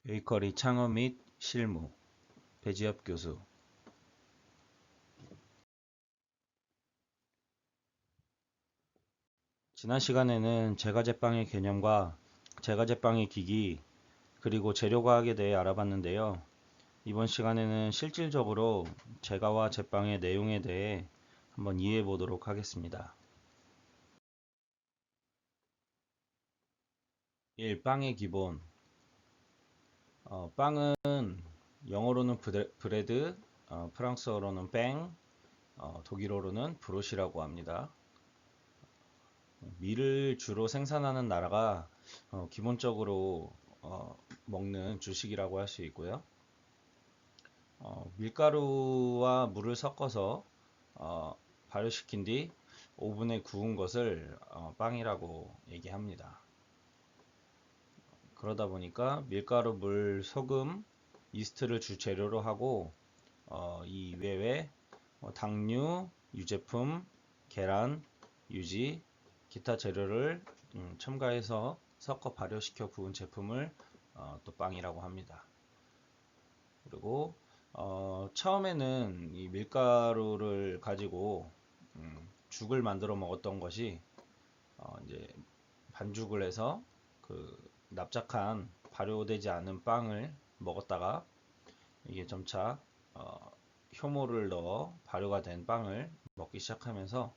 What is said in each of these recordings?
베이커리 창업 및 실무 배지엽 교수. 지난 시간에는 제과제빵의 개념과 제과제빵의 기기 그리고 재료과학에 대해 알아봤는데요. 이번 시간에는 실질적으로 제과와 제빵의 내용에 대해 한번 이해해 보도록 하겠습니다. 1. 빵의 기본. 빵은 영어로는 브레드, 프랑스어로는 뺑, 독일어로는 브롯이라고 합니다. 밀을 주로 생산하는 나라가 기본적으로 먹는 주식이라고 할 수 있고요. 밀가루와 물을 섞어서 발효시킨 뒤 오븐에 구운 것을 빵이라고 얘기합니다. 그러다 보니까 밀가루, 물, 소금, 이스트를 주 재료로 하고 이 외에 당류, 유제품, 계란, 유지, 기타 재료를 첨가해서 섞어 발효시켜 구운 제품을 또 빵이라고 합니다. 그리고 처음에는 이 밀가루를 가지고 죽을 만들어 먹었던 것이 이제 반죽을 해서 그 납작한 발효되지 않은 빵을 먹었다가 이게 점차 효모를 넣어 발효가 된 빵을 먹기 시작하면서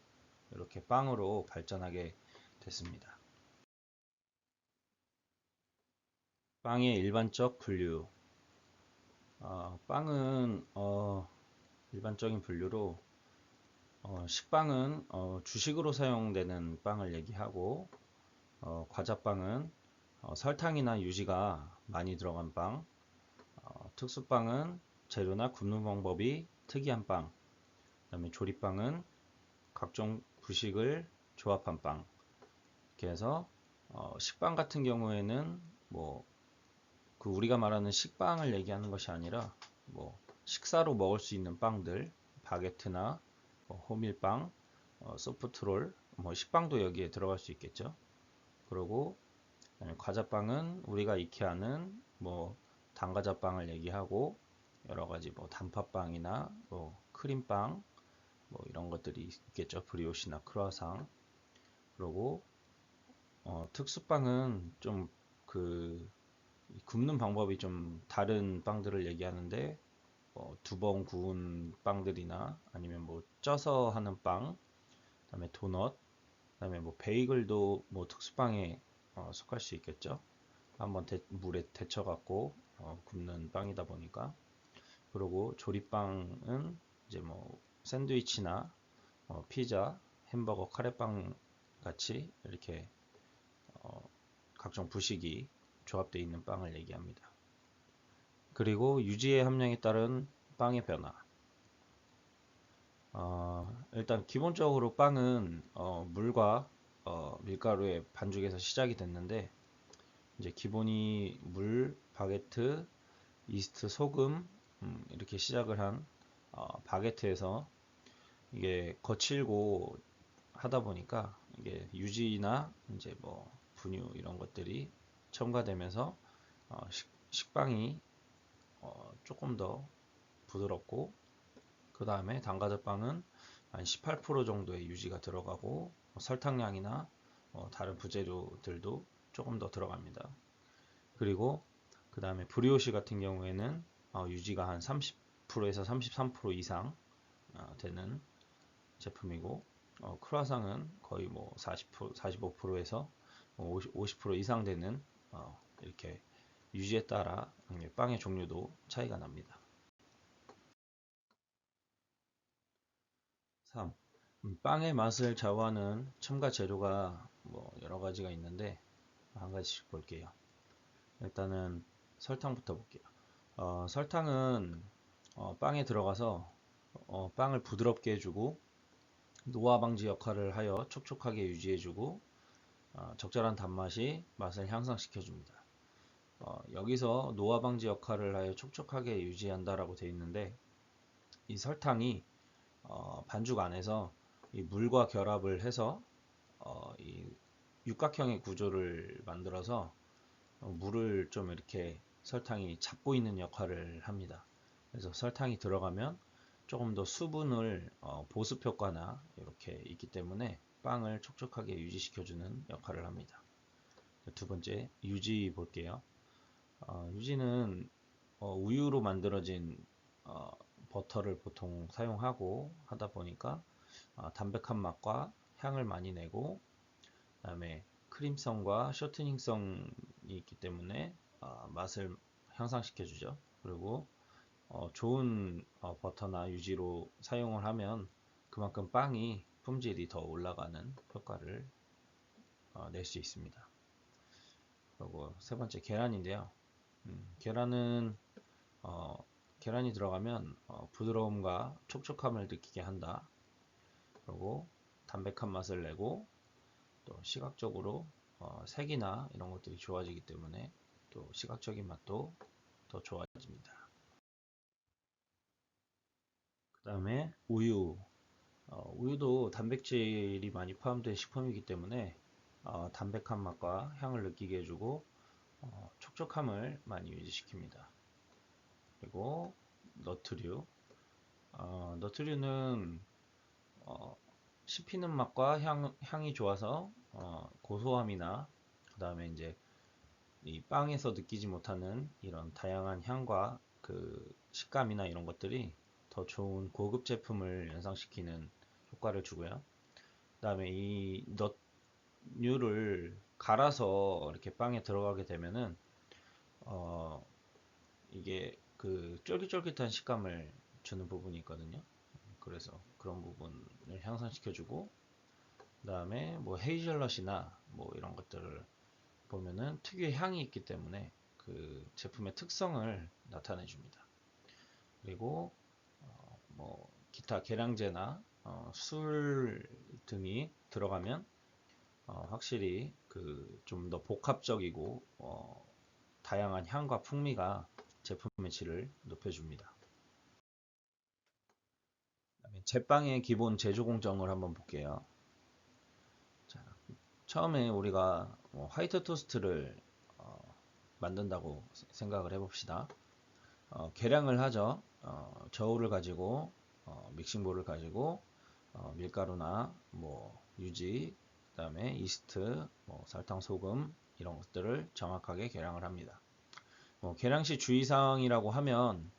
이렇게 빵으로 발전하게 됐습니다. 빵의 일반적 분류. 빵은 일반적인 분류로 식빵은 주식으로 사용되는 빵을 얘기하고 과자빵은 설탕이나 유지가 많이 들어간 빵, 특수빵은 재료나 굽는 방법이 특이한 빵, 그다음에 조리빵은 각종 부식을 조합한 빵. 이렇게 해서 식빵 같은 경우에는 뭐 그 우리가 말하는 식빵을 얘기하는 것이 아니라 뭐 식사로 먹을 수 있는 빵들, 바게트나 호밀빵, 소프트롤, 뭐 식빵도 여기에 들어갈 수 있겠죠. 그리고 과자빵은 우리가 익히 아는 뭐 단과자빵을 얘기하고 여러 가지 뭐 단팥빵이나 뭐 크림빵 뭐 이런 것들이 있겠죠. 브리오시나 크루아상. 그리고 특수빵은 좀 그 굽는 방법이 좀 다른 빵들을 얘기하는데 두 번 구운 빵들이나 아니면 뭐 쪄서 하는 빵, 그다음에 도넛, 그다음에 뭐 베이글도 뭐 특수빵에 속할 수 있겠죠. 한번 물에 데쳐 갖고 굽는 빵이다 보니까. 그리고 조리빵은 이제 뭐 샌드위치나 피자, 햄버거, 카레빵 같이 이렇게 각종 부식이 조합되어 있는 빵을 얘기합니다. 그리고 유지의 함량에 따른 빵의 변화. 일단 기본적으로 빵은 물과 밀가루의 반죽에서 시작이 됐는데 이제 기본이 물, 바게트, 이스트, 소금 이렇게 시작을 한 바게트에서 이게 거칠고 하다 보니까 이게 유지나 이제 뭐 분유 이런 것들이 첨가되면서 식빵이 조금 더 부드럽고 그 다음에 단가자빵은 한 18% 정도의 유지가 들어가고 설탕량이나 다른 부재료들도 조금 더 들어갑니다. 그리고 그 다음에 브리오시 같은 경우에는 유지가 한 30%에서 33% 이상 되는 제품이고 크루아상은 거의 뭐 40%, 45%에서 50% 이상 되는 이렇게 유지에 따라 빵의 종류도 차이가 납니다. 3. 빵의 맛을 좌우하는 첨가 재료가 뭐 여러 가지가 있는데 한 가지씩 볼게요. 일단은 설탕부터 볼게요. 설탕은 빵에 들어가서 빵을 부드럽게 해주고 노화 방지 역할을 하여 촉촉하게 유지해주고 적절한 단맛이 맛을 향상시켜줍니다. 여기서 노화 방지 역할을 하여 촉촉하게 유지한다라고 되어 있는데 이 설탕이 반죽 안에서 이 물과 결합을 해서 이 육각형의 구조를 만들어서 물을 좀 이렇게 설탕이 잡고 있는 역할을 합니다. 그래서 설탕이 들어가면 조금 더 수분을 보습 효과나 이렇게 있기 때문에 빵을 촉촉하게 유지시켜주는 역할을 합니다. 두 번째, 유지 볼게요. 유지는 우유로 만들어진 버터를 보통 사용하고 하다 보니까 담백한 맛과 향을 많이 내고, 그 다음에 크림성과 쇼트닝성이 있기 때문에 맛을 향상시켜 주죠. 그리고 좋은 버터나 유지로 사용을 하면 그만큼 빵이 품질이 더 올라가는 효과를 낼 수 있습니다. 그리고 세 번째, 계란인데요. 계란은 계란이 들어가면 부드러움과 촉촉함을 느끼게 한다. 그리고 담백한 맛을 내고, 또 시각적으로 색이나 이런 것들이 좋아지기 때문에 또 시각적인 맛도 더 좋아집니다. 그 다음에 우유. 우유도 단백질이 많이 포함된 식품이기 때문에 담백한 맛과 향을 느끼게 해주고 촉촉함을 많이 유지시킵니다. 그리고 너트류. 너트류는 씹히는 맛과 향이 좋아서 고소함이나, 그 다음에 이제 이 빵에서 느끼지 못하는 이런 다양한 향과 그 식감이나 이런 것들이 더 좋은 고급 제품을 연상시키는 효과를 주고요. 그 다음에 이 넛류를 갈아서 이렇게 빵에 들어가게 되면은 이게 그 쫄깃쫄깃한 식감을 주는 부분이 있거든요. 그래서 그런 부분을 향상시켜주고, 그 다음에 뭐 헤이즐넛이나 뭐 이런 것들을 보면은 특유의 향이 있기 때문에 그 제품의 특성을 나타내 줍니다. 그리고 뭐 기타 계량제나 술 등이 들어가면 확실히 그 좀 더 복합적이고 다양한 향과 풍미가 제품의 질을 높여줍니다. 그다음에 제빵의 기본 제조 공정을 한번 볼게요. 자, 처음에 우리가 화이트 토스트를 만든다고 생각을 해봅시다. 계량을 하죠. 저울을 가지고 믹싱볼을 가지고 밀가루나 뭐 유지, 그다음에 이스트, 뭐 설탕, 소금 이런 것들을 정확하게 계량을 합니다. 계량 시 주의사항이라고 하면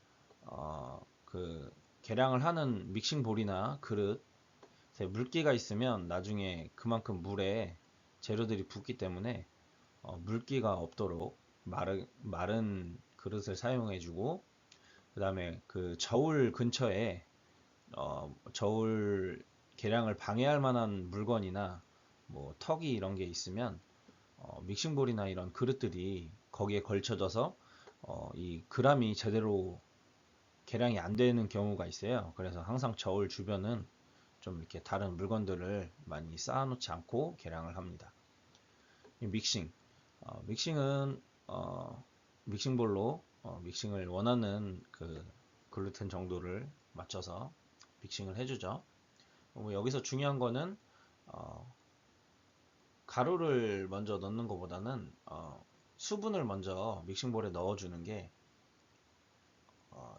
그 계량을 하는 믹싱볼이나 그릇에 물기가 있으면 나중에 그만큼 물에 재료들이 붓기 때문에 물기가 없도록 마른 그릇을 사용해주고, 그 다음에 그 저울 근처에 저울 계량을 방해할 만한 물건이나 뭐 턱이 이런 게 있으면 믹싱볼이나 이런 그릇들이 거기에 걸쳐져서 이 그람이 제대로 계량이 안 되는 경우가 있어요. 그래서 항상 저울 주변은 좀 이렇게 다른 물건들을 많이 쌓아놓지 않고 계량을 합니다. 믹싱. 믹싱은 믹싱볼로 믹싱을 원하는 그 글루텐 정도를 맞춰서 믹싱을 해주죠. 여기서 중요한 거는 가루를 먼저 넣는 것보다는 수분을 먼저 믹싱볼에 넣어주는 게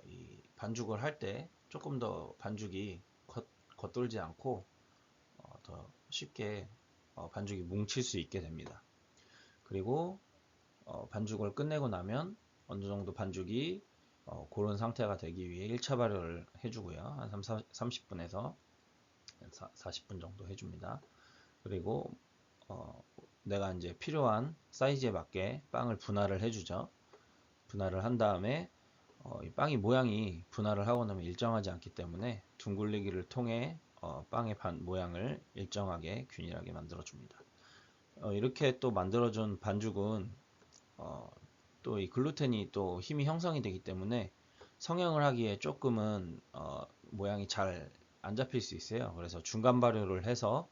이 반죽을 할 때 조금 더 반죽이 겉돌지 않고 더 쉽게 반죽이 뭉칠 수 있게 됩니다. 그리고 반죽을 끝내고 나면 어느 정도 반죽이 그런 상태가 되기 위해 1차 발효를 해주고요. 한 30분에서 40분 정도 해줍니다. 그리고 내가 이제 필요한 사이즈에 맞게 빵을 분할을 해주죠. 분할을 한 다음에 이 빵이 모양이 분할을 하고 나면 일정하지 않기 때문에 둥글리기를 통해 빵의 모양을 일정하게 균일하게 만들어 줍니다. 이렇게 또 만들어준 반죽은 또 이 글루텐이 또 힘이 형성이 되기 때문에 성형을 하기에 조금은 모양이 잘 안 잡힐 수 있어요. 그래서 중간 발효를 해서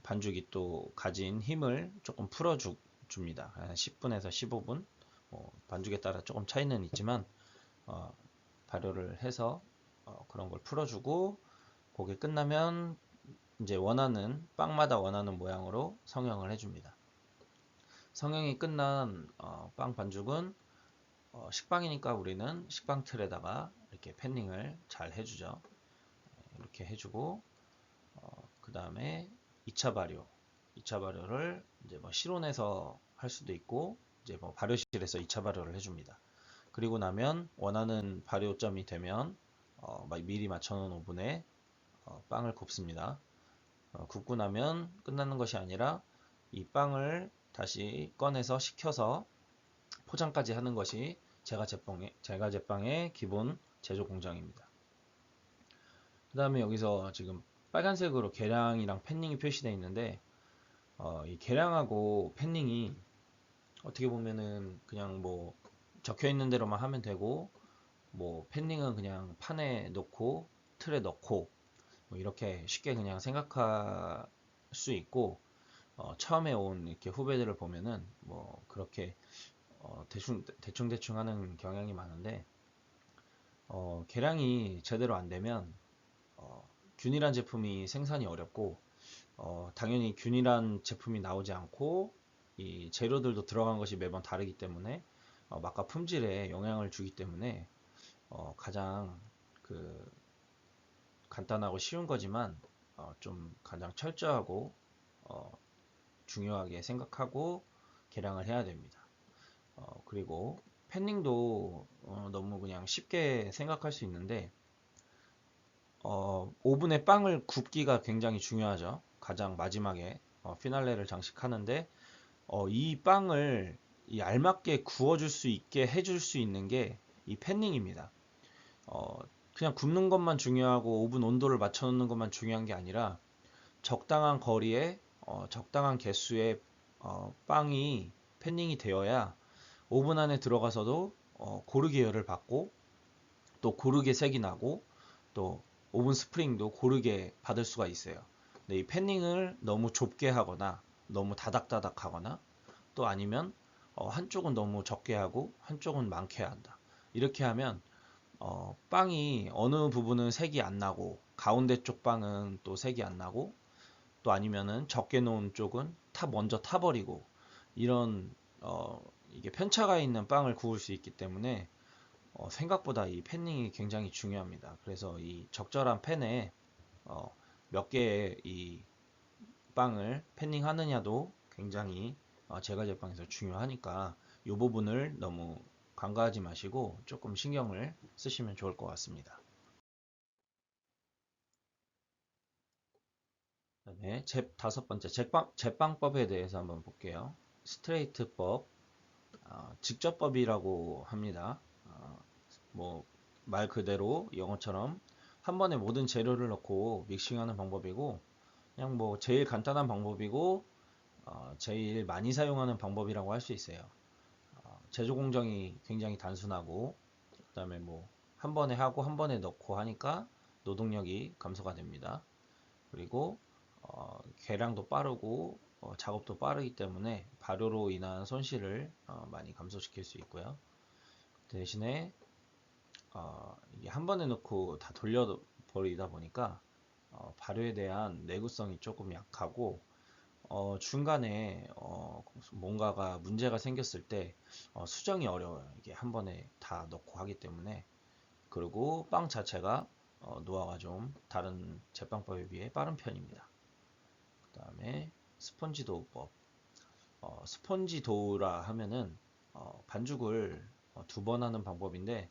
반죽이 또 가진 힘을 조금 풀어 줍니다. 한 10분에서 15분. 반죽에 따라 조금 차이는 있지만 발효를 해서 그런 걸 풀어주고, 그게 끝나면 이제 빵마다 원하는 모양으로 성형을 해줍니다. 성형이 끝난 빵 반죽은 식빵이니까 우리는 식빵 틀에다가 이렇게 팬닝을 잘 해주죠. 이렇게 해주고 그 다음에 2차 발효. 2차 발효를 이제 뭐 실온에서 할 수도 있고 이제 뭐 발효실에서 2차 발효를 해줍니다. 그리고 나면 원하는 발효점이 되면 미리 맞춰놓은 오븐에 빵을 굽습니다. 굽고 나면 끝나는 것이 아니라 이 빵을 다시 꺼내서 식혀서 포장까지 하는 것이 제과제빵의 기본 제조 공정입니다. 그 다음에 여기서 지금 빨간색으로 계량이랑 팬닝이 표시되어 있는데 이 계량하고 팬닝이 어떻게 보면은 그냥 뭐 적혀 있는 대로만 하면 되고 뭐 팬닝은 그냥 판에 넣고 틀에 넣고 뭐 이렇게 쉽게 그냥 생각할 수 있고 처음에 온 이렇게 후배들을 보면은 뭐 그렇게 대충 하는 경향이 많은데 계량이 제대로 안 되면 균일한 제품이 생산이 어렵고 당연히 균일한 제품이 나오지 않고 이 재료들도 들어간 것이 매번 다르기 때문에 맛과 품질에 영향을 주기 때문에 가장 그 간단하고 쉬운 거지만 좀 가장 철저하고 중요하게 생각하고 계량을 해야 됩니다. 그리고 팬닝도 너무 그냥 쉽게 생각할 수 있는데 오븐에 빵을 굽기가 굉장히 중요하죠. 가장 마지막에 피날레를 장식하는데 이 빵을 이 알맞게 구워줄 수 있게 해줄 수 있는 게 이 팬닝입니다. 그냥 굽는 것만 중요하고 오븐 온도를 맞춰놓는 것만 중요한 게 아니라 적당한 거리에 적당한 개수의 빵이 팬닝이 되어야 오븐 안에 들어가서도 고르게 열을 받고 또 고르게 색이 나고 또 오븐 스프링도 고르게 받을 수가 있어요. 근데 이 팬닝을 너무 좁게 하거나 너무 다닥다닥 하거나 또 아니면 한쪽은 너무 적게 하고 한쪽은 많게 한다. 이렇게 하면 빵이 어느 부분은 색이 안 나고 가운데 쪽 빵은 또 색이 안 나고 또 아니면은 적게 놓은 쪽은 먼저 타버리고 이런 이게 편차가 있는 빵을 구울 수 있기 때문에 생각보다 이 팬닝이 굉장히 중요합니다. 그래서 이 적절한 팬에 몇 개의 이 빵을 팬닝 하느냐도 굉장히 제과제빵에서 중요하니까 이 부분을 너무 간과하지 마시고 조금 신경을 쓰시면 좋을 것 같습니다. 그다음에 다섯 번째 제빵법에 대해서 한번 볼게요. 스트레이트법, 직접법이라고 합니다. 뭐 말 그대로 영어처럼 한 번에 모든 재료를 넣고 믹싱하는 방법이고 그냥 뭐 제일 간단한 방법이고 제일 많이 사용하는 방법이라고 할 수 있어요. 제조 공정이 굉장히 단순하고 그다음에 뭐 한 번에 하고 한 번에 넣고 하니까 노동력이 감소가 됩니다. 그리고 계량도 빠르고 작업도 빠르기 때문에 발효로 인한 손실을 많이 감소시킬 수 있고요. 대신에 이게 한 번에 넣고 다 돌려버리다 보니까 발효에 대한 내구성이 조금 약하고 중간에 뭔가가 문제가 생겼을 때 수정이 어려워요. 이게 한 번에 다 넣고 하기 때문에. 그리고 빵 자체가 노화가 좀 다른 제빵법에 비해 빠른 편입니다. 그 다음에 스펀지 도우법. 스펀지 도우라 하면은 반죽을 두 번 하는 방법인데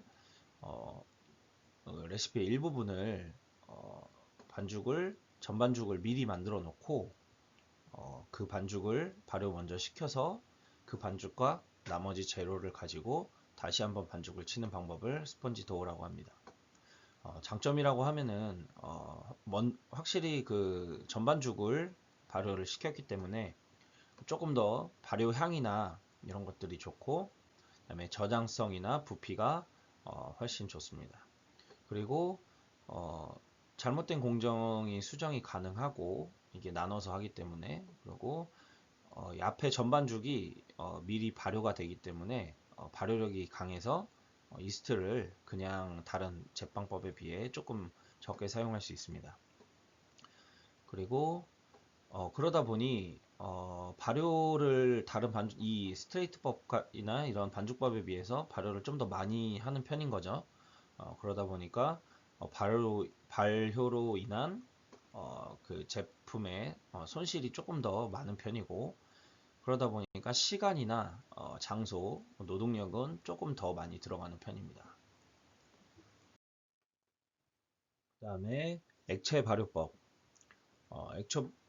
레시피의 일부분을 전반죽을 미리 만들어 놓고 그 반죽을 발효 먼저 시켜서 그 반죽과 나머지 재료를 가지고 다시 한번 반죽을 치는 방법을 스펀지 도우라고 합니다. 장점이라고 하면은 확실히 그 전반죽을 발효를 시켰기 때문에 조금 더 발효 향이나 이런 것들이 좋고 그다음에 저장성이나 부피가 훨씬 좋습니다. 그리고 잘못된 공정이 수정이 가능하고 이게 나눠서 하기 때문에 그리고 이 앞에 전반죽이 미리 발효가 되기 때문에 발효력이 강해서 이스트를 그냥 다른 제빵법에 비해 조금 적게 사용할 수 있습니다. 그리고 그러다 보니 발효를 다른 이 스트레이트법이나 이런 반죽법에 비해서 발효를 좀 더 많이 하는 편인 거죠. 그러다 보니까 발효로 인한 그 제품의 손실이 조금 더 많은 편이고, 그러다 보니까 시간이나 장소, 노동력은 조금 더 많이 들어가는 편입니다. 그 다음에 액체 발효법.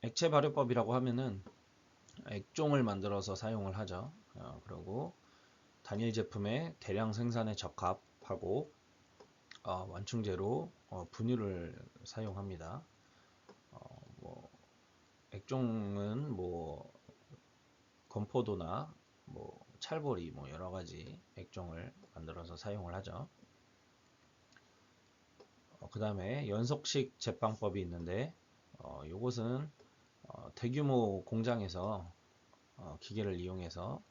액체 발효법이라고 하면은 액종을 만들어서 사용을 하죠. 그리고 단일 제품의 대량 생산에 적합하고 완충제로 분유를 사용합니다. 뭐 액종은 뭐 건포도나 뭐 찰보리 뭐 여러 가지 액종을 만들어서 사용을 하죠. 그 다음에 연속식 제빵법이 있는데 이것은 대규모 공장에서 기계를 이용해서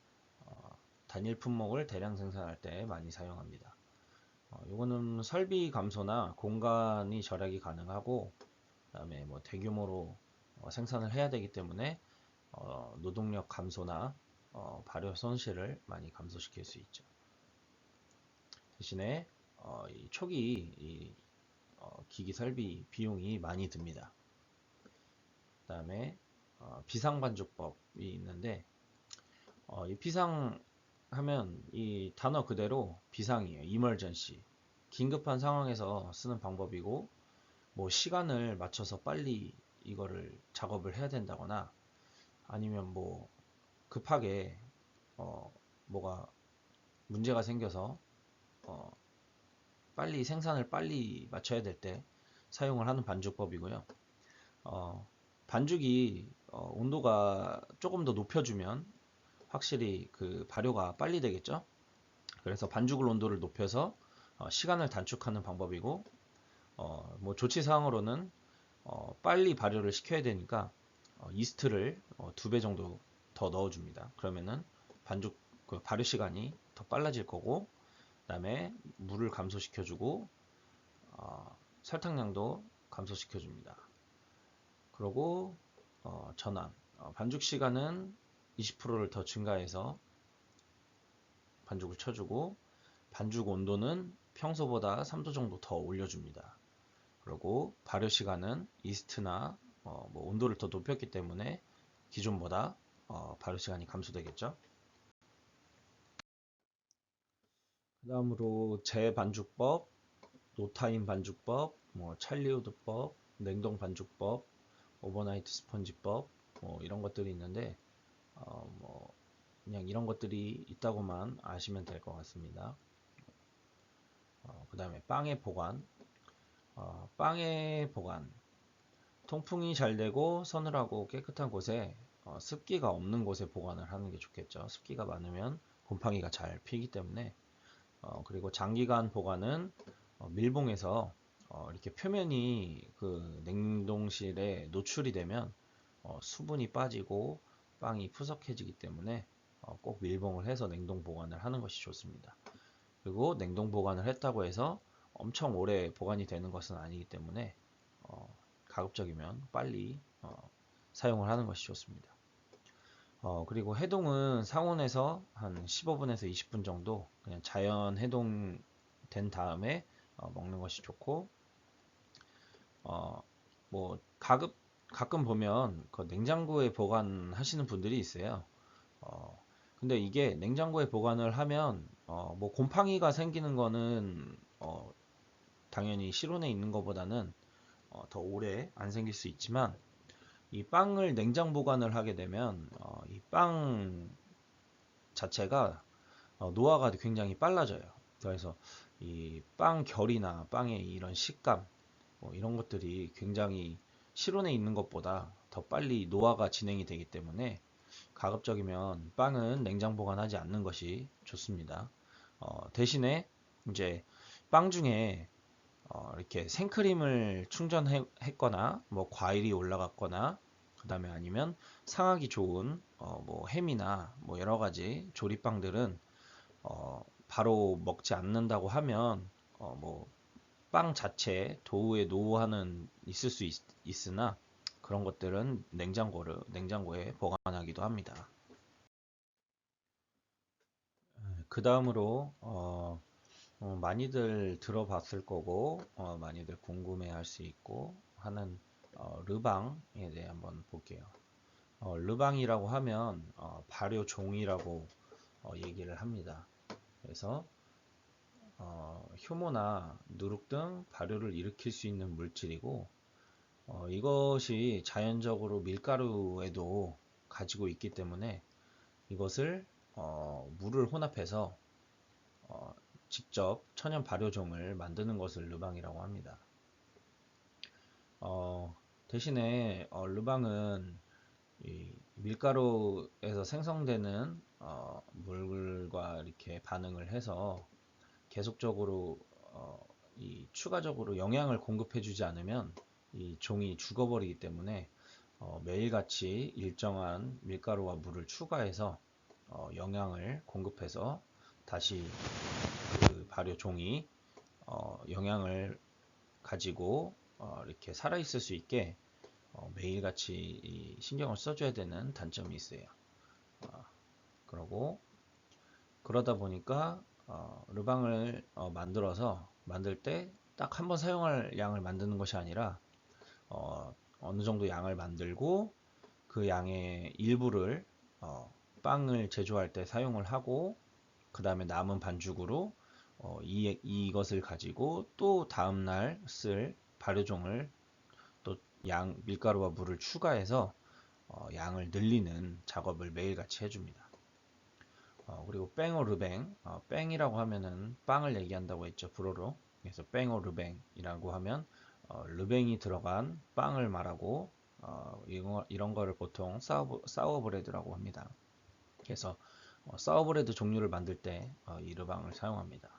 단일 품목을 대량 생산할 때 많이 사용합니다. 이거는 설비 감소나 공간이 절약이 가능하고, 그다음에 뭐 대규모로 생산을 해야 되기 때문에 노동력 감소나 발효 손실을 많이 감소시킬 수 있죠. 대신에 이 초기 기기 설비 비용이 많이 듭니다. 그다음에 비상반죽법이 있는데 이 비상하면 이 단어 그대로 비상이에요. 이멀전시. 긴급한 상황에서 쓰는 방법이고, 뭐 시간을 맞춰서 빨리 이거를 작업을 해야 된다거나, 아니면 뭐 급하게 뭐가 문제가 생겨서 어, 빨리 생산을 빨리 맞춰야 될 때 사용을 하는 반죽법이고요. 반죽이 온도가 조금 더 높여주면 확실히 그 발효가 빨리 되겠죠. 그래서 반죽을 온도를 높여서 시간을 단축하는 방법이고, 뭐 조치 사항으로는 빨리 발효를 시켜야 되니까 이스트를 2배 정도 더 넣어줍니다. 그러면은 반죽 그 발효 시간이 더 빨라질 거고, 그다음에 물을 감소시켜주고 설탕량도 감소시켜줍니다. 그리고 전환 반죽 시간은 20%를 더 증가해서 반죽을 쳐주고, 반죽 온도는 평소보다 3도 정도 더 올려줍니다. 그리고 발효 시간은 이스트나 뭐 온도를 더 높였기 때문에 기존보다 발효 시간이 감소되겠죠. 그 다음으로 재반죽법, 노타임 반죽법, 뭐 찰리우드법, 냉동 반죽법, 오버나이트 스펀지법, 뭐 이런 것들이 있는데 뭐 그냥 이런 것들이 있다고만 아시면 될 것 같습니다. 그 다음에 빵의 보관, 빵의 보관, 통풍이 잘 되고 서늘하고 깨끗한 곳에 습기가 없는 곳에 보관을 하는 게 좋겠죠. 습기가 많으면 곰팡이가 잘 피기 때문에. 그리고 장기간 보관은 밀봉해서 이렇게 표면이 그 냉동실에 노출이 되면 수분이 빠지고 빵이 푸석해지기 때문에 꼭 밀봉을 해서 냉동 보관을 하는 것이 좋습니다. 그리고 냉동 보관을 했다고 해서 엄청 오래 보관이 되는 것은 아니기 때문에 가급적이면 빨리 사용을 하는 것이 좋습니다. 그리고 해동은 상온에서 한 15분에서 20분 정도 그냥 자연 해동된 다음에 먹는 것이 좋고, 뭐 가끔 보면 그 냉장고에 보관하시는 분들이 있어요. 근데 이게 냉장고에 보관을 하면 뭐 곰팡이가 생기는 거는 당연히 실온에 있는 것보다는 더 오래 안 생길 수 있지만, 이 빵을 냉장 보관을 하게 되면 이 빵 자체가 노화가 굉장히 빨라져요. 그래서 이 빵 결이나 빵의 이런 식감 뭐 이런 것들이 굉장히 실온에 있는 것보다 더 빨리 노화가 진행이 되기 때문에 가급적이면 빵은 냉장 보관하지 않는 것이 좋습니다. 대신에 이제 빵 중에 이렇게 생크림을 충전했거나 뭐 과일이 올라갔거나, 그 다음에 아니면 상하기 좋은 뭐 햄이나 뭐 여러 가지 조리빵들은 바로 먹지 않는다고 하면 뭐 빵 자체 도우의 노후화는 있을 수 있으나 그런 것들은 냉장고에 보관하기도 합니다. 그 다음으로 많이들 들어봤을 거고 많이들 궁금해할 수 있고 하는 르방에 대해 한번 볼게요. 르방이라고 하면 발효 종이라고 얘기를 합니다. 그래서 효모나 누룩 등 발효를 일으킬 수 있는 물질이고 이것이 자연적으로 밀가루에도 가지고 있기 때문에 이것을 물을 혼합해서 직접 천연 발효종을 만드는 것을 르방이라고 합니다. 대신에 르방은 이 밀가루에서 생성되는 물과 이렇게 반응을 해서 계속적으로 이 추가적으로 영양을 공급해주지 않으면 이 종이 죽어버리기 때문에 매일같이 일정한 밀가루와 물을 추가해서 영양을 공급해서 다시 그 발효 종이 영양을 가지고 이렇게 살아있을 수 있게 매일같이 신경을 써줘야 되는 단점이 있어요. 그러다 보니까 르방을 만들 때 딱 한 번 사용할 양을 만드는 것이 아니라 어느 정도 양을 만들고 그 양의 일부를 빵을 제조할 때 사용을 하고 그 다음에 남은 반죽으로 이것을 가지고 또 다음날 쓸 발효종을 또 밀가루와 물을 추가해서 양을 늘리는 작업을 매일같이 해줍니다. 그리고 뺑오 르뱅, 뺑이라고 하면은 빵을 얘기한다고 했죠, 불어로. 그래서 뺑오 르뱅이라고 하면 르뱅이 들어간 빵을 말하고 이런 거를 보통 사워브레드라고 합니다. 그래서 사워브레드 종류를 만들 때 이 르방을 사용합니다.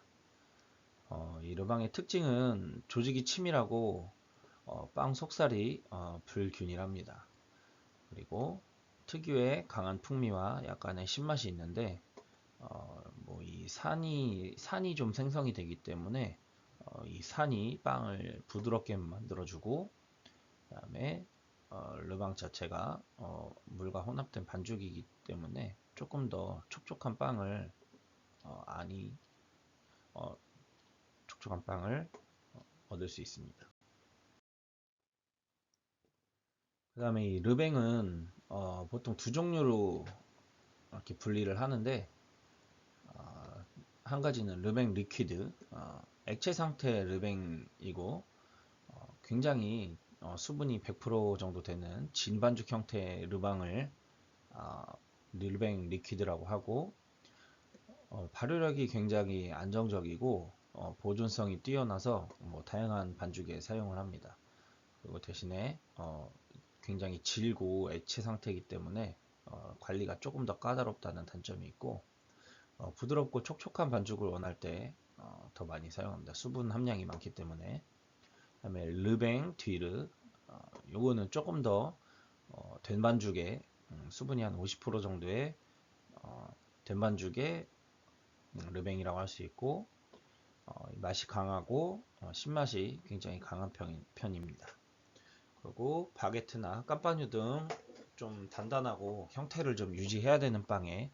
이 르방의 특징은 조직이 치밀하고 빵 속살이 불균일합니다. 그리고 특유의 강한 풍미와 약간의 신맛이 있는데 뭐 이 산이 좀 생성이 되기 때문에 이 산이 빵을 부드럽게 만들어주고 그다음에 르방 자체가 물과 혼합된 반죽이기 때문에 조금 더 촉촉한 빵을 안이 촉촉한 빵을 얻을 수 있습니다. 그 다음에 이 르뱅은 보통 두 종류로 이렇게 분리를 하는데 한 가지는 르뱅 리퀴드, 액체 상태 르뱅이고 굉장히 수분이 100% 정도 되는 진반죽 형태의 르방을 르뱅 리퀴드라고 하고 발효력이 굉장히 안정적이고 보존성이 뛰어나서 뭐 다양한 반죽에 사용을 합니다. 그리고 대신에 굉장히 질고 액체 상태이기 때문에 관리가 조금 더 까다롭다는 단점이 있고 부드럽고 촉촉한 반죽을 원할 때 더 많이 사용합니다. 수분 함량이 많기 때문에. 그다음에 르뱅 뒤르 요거는 조금 더 된 반죽에 수분이 한 50% 정도의 된 반죽에 르뱅이라고 할 수 있고 맛이 강하고 신맛이 굉장히 강한 편입니다. 그리고 바게트나 깜빠뉴 등 좀 단단하고 형태를 좀 유지해야 되는 빵에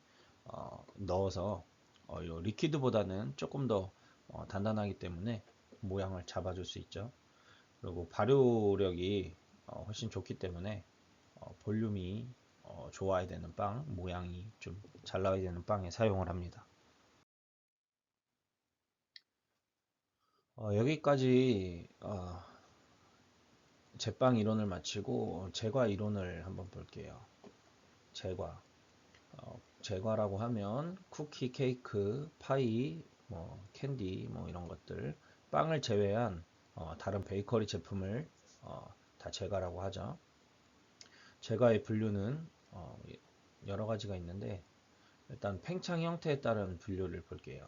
넣어서 요 리퀴드보다는 조금 더 단단하기 때문에 모양을 잡아줄 수 있죠. 그리고 발효력이 훨씬 좋기 때문에 볼륨이 좋아야 되는 빵, 모양이 좀 잘 나와야 되는 빵에 사용을 합니다. 여기까지 제빵 이론을 마치고 제과 이론을 한번 볼게요. 제과라고 하면 쿠키, 케이크, 파이, 뭐 캔디, 뭐 이런 것들 빵을 제외한 다른 베이커리 제품을 다 제과라고 하죠. 제과의 분류는 여러 가지가 있는데 일단 팽창 형태에 따른 분류를 볼게요.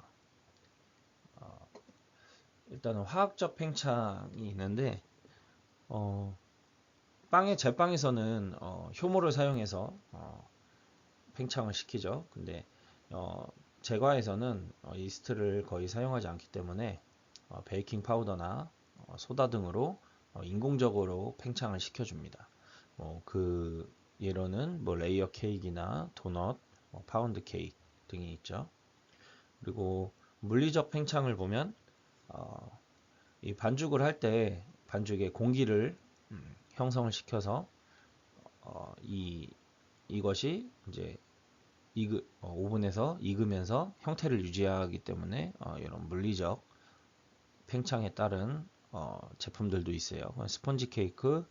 일단은 화학적 팽창이 있는데 제빵에서는 효모를 사용해서 팽창을 시키죠. 근데 제과에서는 이스트를 거의 사용하지 않기 때문에 베이킹 파우더나 소다 등으로 인공적으로 팽창을 시켜줍니다. 그 예로는 뭐 레이어 케이크나 도넛, 파운드 케이크 등이 있죠. 그리고 물리적 팽창을 보면 이 반죽을 할 때 반죽에 공기를 형성을 시켜서 이것이 이제 오븐에서 익으면서 형태를 유지하기 때문에 이런 물리적 팽창에 따른 제품들도 있어요. 스펀지 케이크,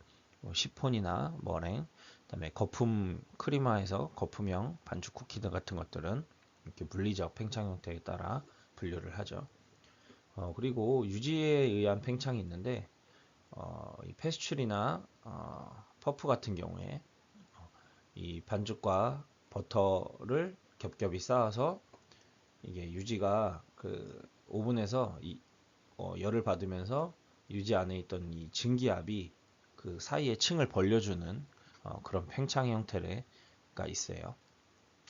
시폰이나 머랭, 그다음에 거품 크리마에서 거품형 반죽 쿠키들 같은 것들은 이렇게 물리적 팽창 형태에 따라 분류를 하죠. 그리고 유지에 의한 팽창이 있는데 이 페스츄리나 퍼프 같은 경우에 이 반죽과 버터를 겹겹이 쌓아서 이게 유지가 그 오븐에서 열을 받으면서 유지 안에 있던 이 증기압이 그 사이에 층을 벌려주는 그런 팽창 형태가 있어요.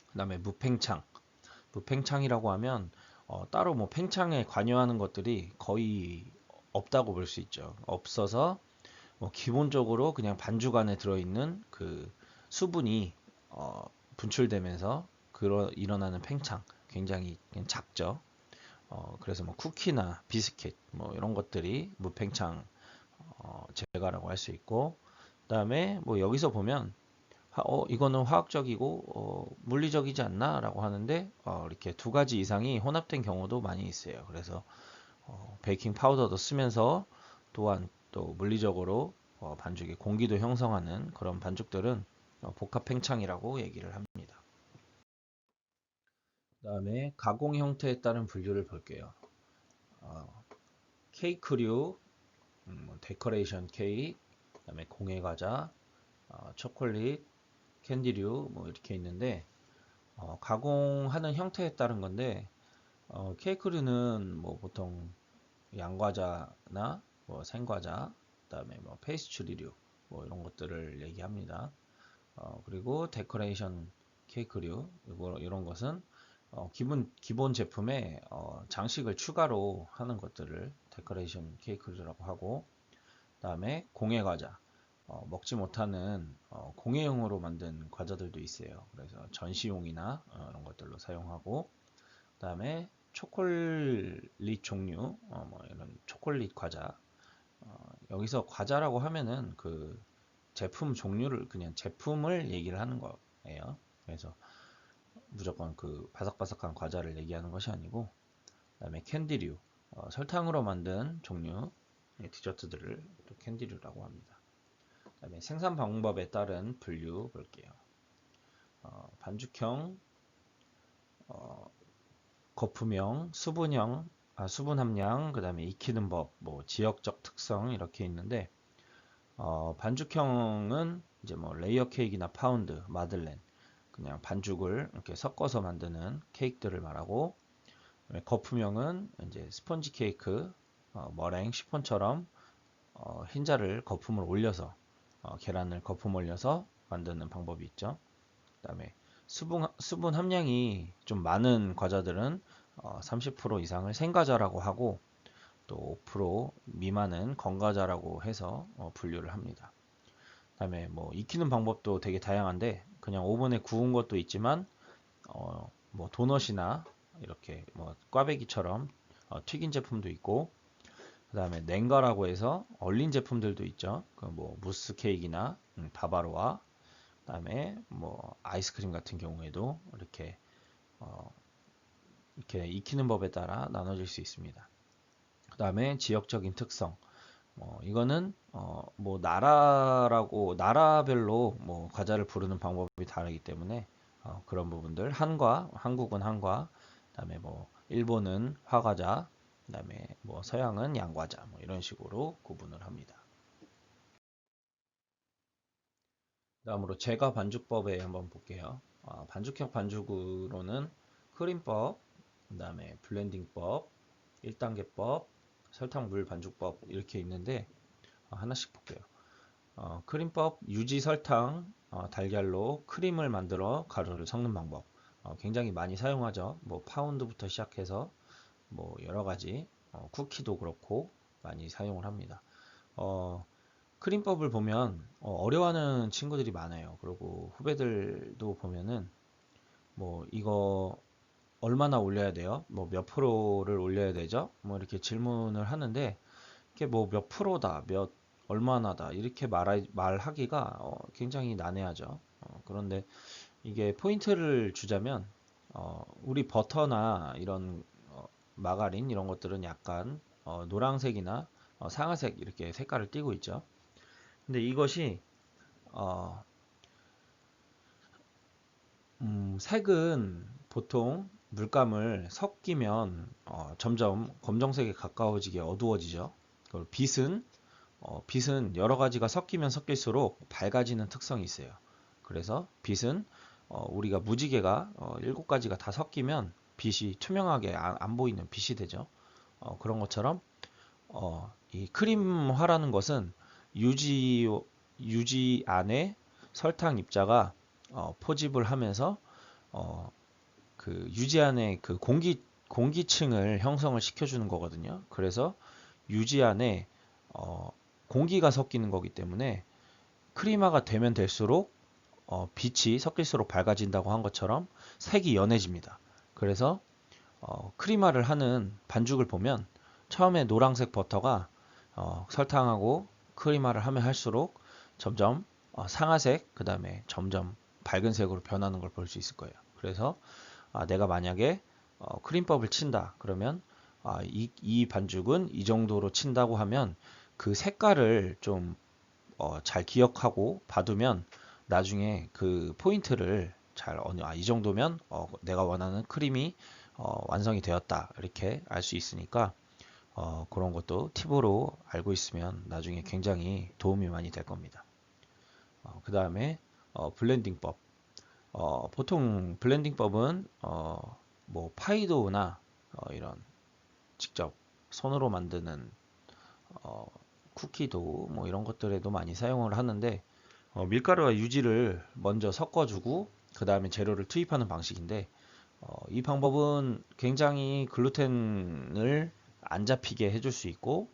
그 다음에 무팽창. 무팽창이라고 하면 따로 뭐 팽창에 관여하는 것들이 거의 없다고 볼 수 있죠. 없어서 기본적으로 그냥 반죽 안에 들어있는 그 수분이 분출되면서 일어나는 팽창 굉장히 작죠. 그래서 뭐 쿠키나 비스킷 뭐 이런 것들이 무팽창 제거라고 할 수 있고, 그다음에 뭐 여기서 보면 이거는 화학적이고 물리적이지 않나라고 하는데 이렇게 두 가지 이상이 혼합된 경우도 많이 있어요. 그래서 베이킹 파우더도 쓰면서 또한 또 물리적으로 반죽에 공기도 형성하는 그런 반죽들은 복합 팽창이라고 얘기를 합니다. 그다음에 가공 형태에 따른 분류를 볼게요. 케이크류, 데코레이션 케이크, 그다음에 공예 과자, 초콜릿, 캔디류 뭐 이렇게 있는데 가공하는 형태에 따른 건데 케이크류는 뭐 보통 양과자나 뭐 생과자, 그다음에 뭐 페이스츄리류 뭐 이런 것들을 얘기합니다. 그리고 데코레이션 케이크류 이런 것은 기본 제품에 장식을 추가로 하는 것들을 데코레이션 케이크류라고 하고, 그다음에 공예 과자 먹지 못하는 공예용으로 만든 과자들도 있어요. 그래서 전시용이나 이런 것들로 사용하고, 그다음에 초콜릿 종류 뭐 이런 초콜릿 과자 여기서 과자라고 하면은 그 제품 종류를 그냥 제품을 얘기를 하는 거예요. 그래서 무조건 그 바삭바삭한 과자를 얘기하는 것이 아니고, 그다음에 캔디류 설탕으로 만든 종류 디저트들을 또 캔디류라고 합니다. 그다음에 생산 방법에 따른 분류 볼게요. 반죽형, 거품형, 수분 함량, 그다음에 익히는 법, 뭐 지역적 특성 이렇게 있는데 반죽형은 이제 뭐 레이어 케이크나 파운드, 마들렌 그냥 반죽을 이렇게 섞어서 만드는 케이크들을 말하고, 거품형은 이제 스펀지 케이크, 머랭, 시폰처럼 흰자를 거품을 올려서 계란을 거품 올려서 만드는 방법이 있죠. 그다음에 수분 함량이 좀 많은 과자들은 30% 이상을 생과자라고 하고, 또 5% 미만은 건과자라고 해서 분류를 합니다. 그다음에 뭐 익히는 방법도 되게 다양한데 그냥 오븐에 구운 것도 있지만 뭐 도넛이나 이렇게 뭐 꽈배기처럼 튀긴 제품도 있고, 그다음에 냉가라고 해서 얼린 제품들도 있죠. 그 뭐 무스 케이크나 바바로아, 그다음에 뭐 아이스크림 같은 경우에도 어, 이렇게 익히는 법에 따라 나눠질 수 있습니다. 그다음에 지역적인 특성. 이거는 뭐 나라별로 뭐 과자를 부르는 방법이 다르기 때문에 그런 부분들 한국은 한과, 그다음에 뭐 일본은 화과자, 그다음에 뭐 서양은 양과자 뭐 이런 식으로 구분을 합니다. 다음으로 제과 반죽법에 한번 볼게요. 반죽형 반죽으로는 크림법, 그다음에 블렌딩법, 1단계법, 설탕 물 반죽법 이렇게 있는데 하나씩 볼게요. 크림법 유지 설탕 달걀로 크림을 만들어 가루를 섞는 방법. 굉장히 많이 사용하죠. 뭐 파운드부터 시작해서 뭐 여러 가지 쿠키도 그렇고 많이 사용을 합니다. 어, 크림법을 보면 어려워하는 친구들이 많아요. 그리고 후배들도 보면은 뭐 이거 얼마나 올려야 돼요? 뭐 몇 프로를 올려야 되죠? 뭐 이렇게 질문을 하는데 이게 뭐 몇 프로다, 몇 얼마나다 이렇게 말하기가 굉장히 난해하죠. 그런데 이게 포인트를 주자면 우리 버터나 이런 마가린 이런 것들은 약간 노란색이나 상아색 이렇게 색깔을 띠고 있죠. 근데 이것이 어, 색은 보통 물감을 섞이면 점점 검정색에 가까워지게 어두워지죠. 그리고 빛은 여러 가지가 섞이면 섞일수록 밝아지는 특성이 있어요. 그래서 빛은 우리가 무지개가 7가지가 다 섞이면 빛이 투명하게 안 보이는 빛이 되죠. 그런 것처럼 이 크림화라는 것은 유지 유지 안에 설탕 입자가 포집을 하면서 어, 그 유지 안에 그 공기층을 형성을 시켜주는 거거든요. 그래서 유지 안에 공기가 섞이는 거기 때문에 크리마가 되면 될수록 빛이 섞일수록 밝아진다고 한 것처럼 색이 연해집니다. 그래서 크리마를 하는 반죽을 보면 처음에 노란색 버터가 설탕하고 크리마를 하면 할수록 점점 상아색, 그 다음에 점점 밝은 색으로 변하는 걸 볼 수 있을 거예요. 그래서 내가 만약에 크림법을 친다. 그러면 이 반죽은 이 정도로 친다고 하면 그 색깔을 좀 잘 기억하고 봐두면 나중에 그 포인트를 이 정도면 내가 원하는 크림이 완성이 되었다. 이렇게 알 수 있으니까 그런 것도 팁으로 알고 있으면 나중에 굉장히 도움이 많이 될 겁니다. 그 다음에 블렌딩법. 보통 블렌딩법은 뭐 파이도나 이런 직접 손으로 만드는 어, 쿠키도 뭐 이런 것들에도 많이 사용을 하는데 밀가루와 유지를 먼저 섞어주고 그 다음에 재료를 투입하는 방식인데 이 방법은 굉장히 글루텐을 안 잡히게 해줄 수 있고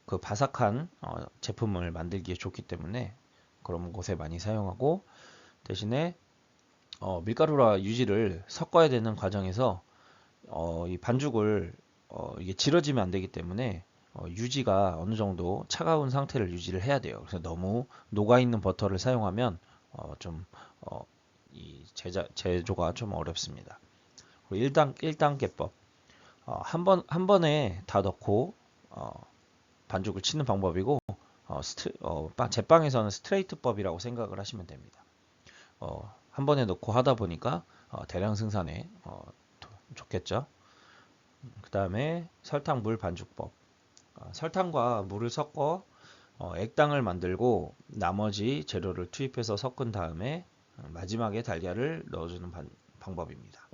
그 바삭한 제품을 만들기에 좋기 때문에 그런 곳에 많이 사용하고 대신에 밀가루와 유지를 섞어야 되는 과정에서 이 반죽을 이게 질어지면 안 되기 때문에 유지가 어느 정도 차가운 상태를 유지를 해야 돼요. 그래서 너무 녹아있는 버터를 사용하면 좀 제조가 좀 어렵습니다. 1단계법 한 번에 다 넣고 반죽을 치는 방법이고 제빵에서는 스트레이트법이라고 생각을 하시면 됩니다. 한 번에 넣고 하다 보니까 대량 생산에 좋겠죠. 그 다음에 설탕 물 반죽법. 설탕과 물을 섞어 액당을 만들고 나머지 재료를 투입해서 섞은 다음에 마지막에 달걀을 넣어주는 방법입니다.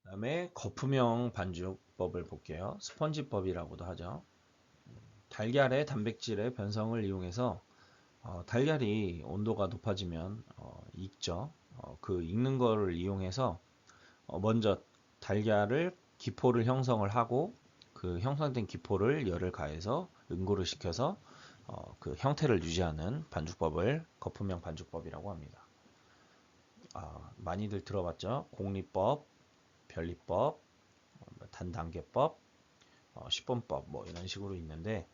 그 다음에 거품형 반죽법을 볼게요. 스펀지법이라고도 하죠. 달걀의 단백질의 변성을 이용해서 달걀이 온도가 높아지면 익죠. 그 익는 거를 이용해서 먼저 달걀을 기포를 형성을 하고 그 형성된 기포를 열을 가해서 응고를 시켜서 그 형태를 유지하는 반죽법을 거품형 반죽법이라고 합니다. 많이들 들어봤죠? 공리법, 변리법, 단단계법, 시범법 뭐 이런 식으로 있는데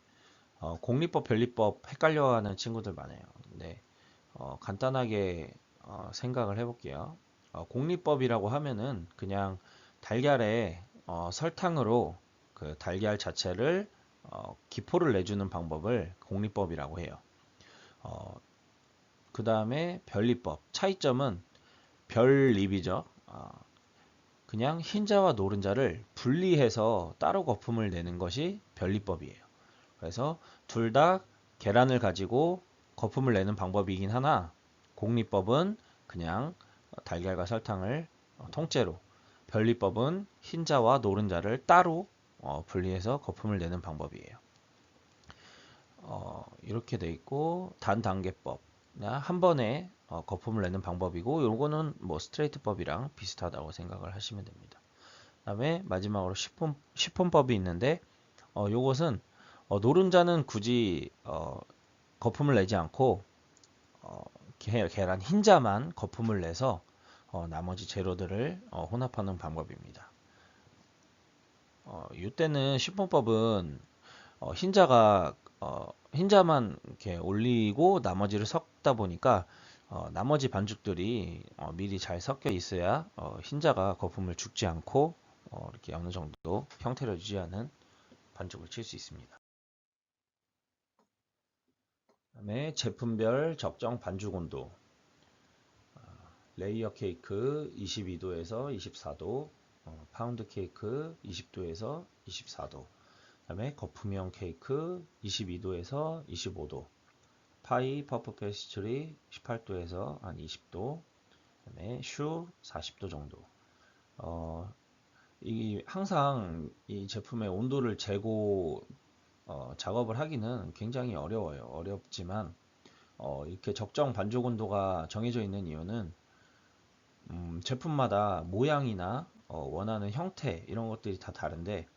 공리법, 변리법 헷갈려하는 친구들 많아요. 근데 간단하게 생각을 해볼게요. 공리법이라고 하면은 그냥 달걀에 설탕으로 그 달걀 자체를 기포를 내주는 방법을 공리법이라고 해요. 그 다음에 변리법. 차이점은 별립이죠. 그냥 흰자와 노른자를 분리해서 따로 거품을 내는 것이 변리법이에요. 그래서 둘 다 계란을 가지고 거품을 내는 방법이긴 하나 공리법은 그냥 달걀과 설탕을 통째로 변리법은 흰자와 노른자를 따로 분리해서 거품을 내는 방법이에요. 이렇게 돼 있고 단단계법 한 번에 거품을 내는 방법이고 요거는 뭐 스트레이트법이랑 비슷하다고 생각을 하시면 됩니다. 그 다음에 마지막으로 시폰법이 있는데 요것은 노른자는 굳이 거품을 내지 않고 계란 흰자만 거품을 내서 나머지 재료들을 혼합하는 방법입니다. 이때는 시폰법은 흰자만 이렇게 올리고 나머지를 섞다 보니까 나머지 반죽들이 미리 잘 섞여 있어야 흰자가 거품을 죽지 않고 이렇게 어느 정도 형태를 유지하는 반죽을 칠 수 있습니다. 그다음에 제품별 적정 반죽 온도. 레이어 케이크 22도에서 24도, 파운드 케이크 20도에서 24도, 그다음에 거품형 케이크 22도에서 25도, 파이 퍼프 페스츄리 18도에서 한 20도, 그다음에 슈 40도 정도. 항상 이 제품의 온도를 재고 작업을 하기는 굉장히 어려워요. 어렵지만 이렇게 적정 반죽 온도가 정해져 있는 이유는 제품마다 모양이나 원하는 형태 이런 것들이 다 다른데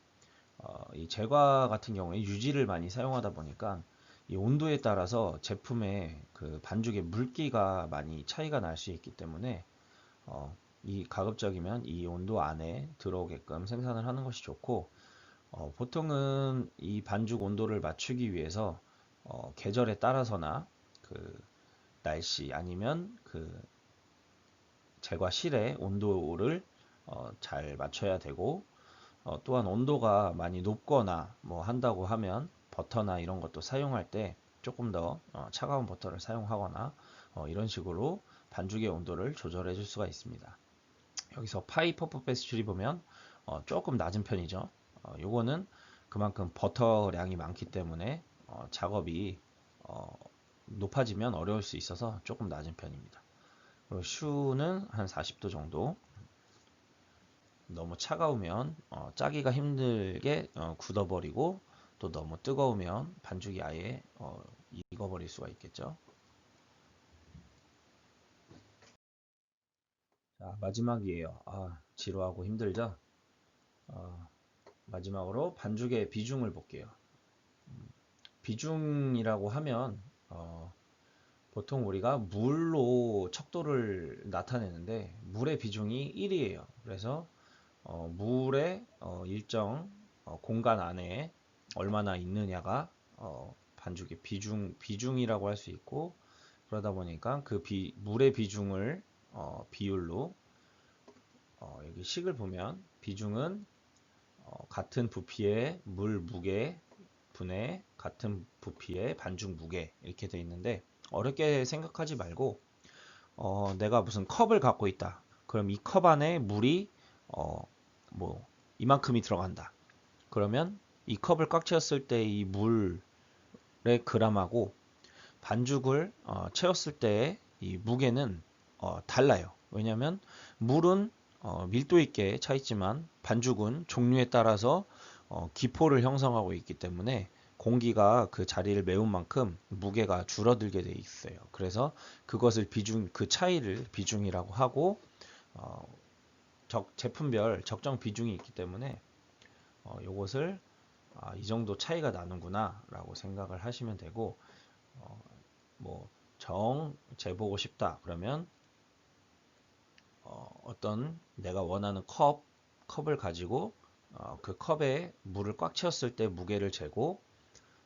이 제과 같은 경우에 유지를 많이 사용하다 보니까 이 온도에 따라서 제품의 그 반죽의 물기가 많이 차이가 날 수 있기 때문에 이 가급적이면 이 온도 안에 들어오게끔 생산을 하는 것이 좋고 보통은 이 반죽 온도를 맞추기 위해서 계절에 따라서나 그 날씨 아니면 그 제과실의 온도를 잘 맞춰야 되고 또한 온도가 많이 높거나 뭐 한다고 하면 버터나 이런 것도 사용할 때 조금 더 차가운 버터를 사용하거나 이런 식으로 반죽의 온도를 조절해 줄 수가 있습니다. 여기서 파이 퍼프 페스츄리 보면 조금 낮은 편이죠. 요거는 그만큼 버터량이 많기 때문에 작업이 높아지면 어려울 수 있어서 조금 낮은 편입니다. 그리고 슈는 한 40도 정도. 너무 차가우면 짜기가 힘들게 굳어버리고 또 너무 뜨거우면 반죽이 아예 익어버릴 수가 있겠죠. 자, 마지막이에요. 지루하고 힘들죠? 마지막으로 반죽의 비중을 볼게요. 비중이라고 하면 보통 우리가 물로 척도를 나타내는데 물의 비중이 1이에요. 그래서 물의 일정 공간 안에 얼마나 있느냐가 반죽의 비중이라고 할 수 있고 그러다 보니까 그 물의 비중을 비율로 여기 식을 보면 비중은 같은 부피의 물 무게 분의 같은 부피의 반죽 무게 이렇게 되어 있는데 어렵게 생각하지 말고 내가 무슨 컵을 갖고 있다. 그럼 이 컵 안에 물이 뭐 이만큼이 들어간다. 그러면 이 컵을 꽉 채웠을 때 이 물의 그람하고 반죽을 채웠을 때의 이 무게는 달라요. 왜냐하면 물은 밀도 있게 차 있지만 반죽은 종류에 따라서 기포를 형성하고 있기 때문에 공기가 그 자리를 메운 만큼 무게가 줄어들게 돼 있어요. 그래서 그것을 그 차이를 비중이라고 하고 제품별 적정 비중이 있기 때문에 요것을 이 정도 차이가 나는구나 라고 생각을 하시면 되고 정 재보고 싶다 그러면 어떤 내가 원하는 컵을 가지고 그 컵에 물을 꽉 채웠을 때 무게를 재고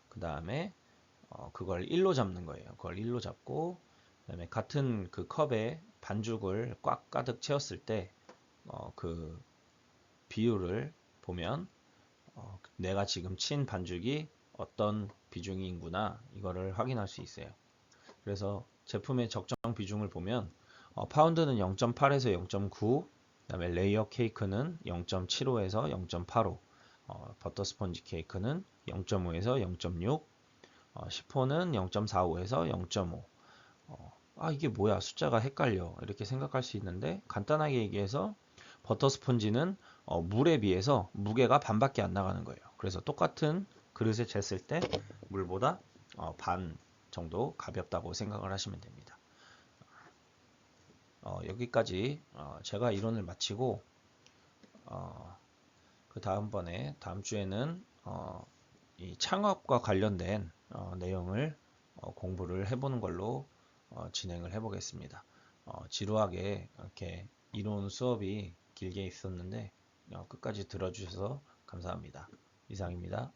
그 다음에 그걸 1로 잡는 거예요. 그걸 1로 잡고 그다음에 같은 그 컵에 반죽을 꽉 가득 채웠을 때 그 비율을 보면 내가 지금 친 반죽이 어떤 비중인구나 이거를 확인할 수 있어요. 그래서 제품의 적정 비중을 보면 파운드는 0.8에서 0.9, 그다음에 레이어 케이크는 0.75에서 0.85, 버터 스펀지 케이크는 0.5에서 0.6, 시폰은 0.45에서 0.5. 이게 뭐야? 숫자가 헷갈려. 이렇게 생각할 수 있는데 간단하게 얘기해서 버터 스펀지는 물에 비해서 무게가 반밖에 안 나가는 거예요. 그래서 똑같은 그릇에 쟀을 때 물보다 반 정도 가볍다고 생각을 하시면 됩니다. 여기까지 제가 이론을 마치고 그 다음 주에는 이 창업과 관련된 내용을 공부를 해보는 걸로 진행을 해보겠습니다. 지루하게 이렇게 이론 수업이 길게 있었는데 끝까지 들어주셔서 감사합니다. 이상입니다.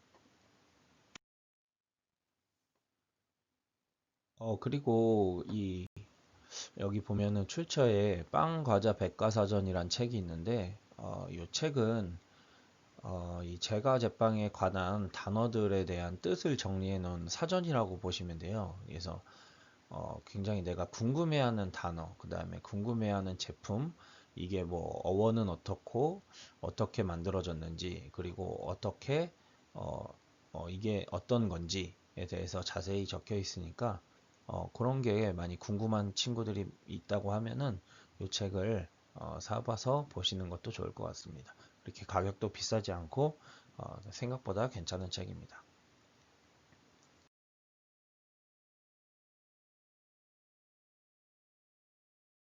그리고 여기 보면은 출처에 빵, 과자, 백과사전이란 책이 있는데 이 책은 이 제과 제빵에 관한 단어들에 대한 뜻을 정리해 놓은 사전이라고 보시면 돼요. 그래서 굉장히 내가 궁금해하는 단어, 그 다음에 궁금해하는 제품, 이게 뭐 어원은 어떻고 어떻게 만들어졌는지, 그리고 어떻게 이게 어떤 건지에 대해서 자세히 적혀 있으니까 그런 게 많이 궁금한 친구들이 있다고 하면은 이 책을 사봐서 보시는 것도 좋을 것 같습니다. 이렇게 가격도 비싸지 않고 생각보다 괜찮은 책입니다.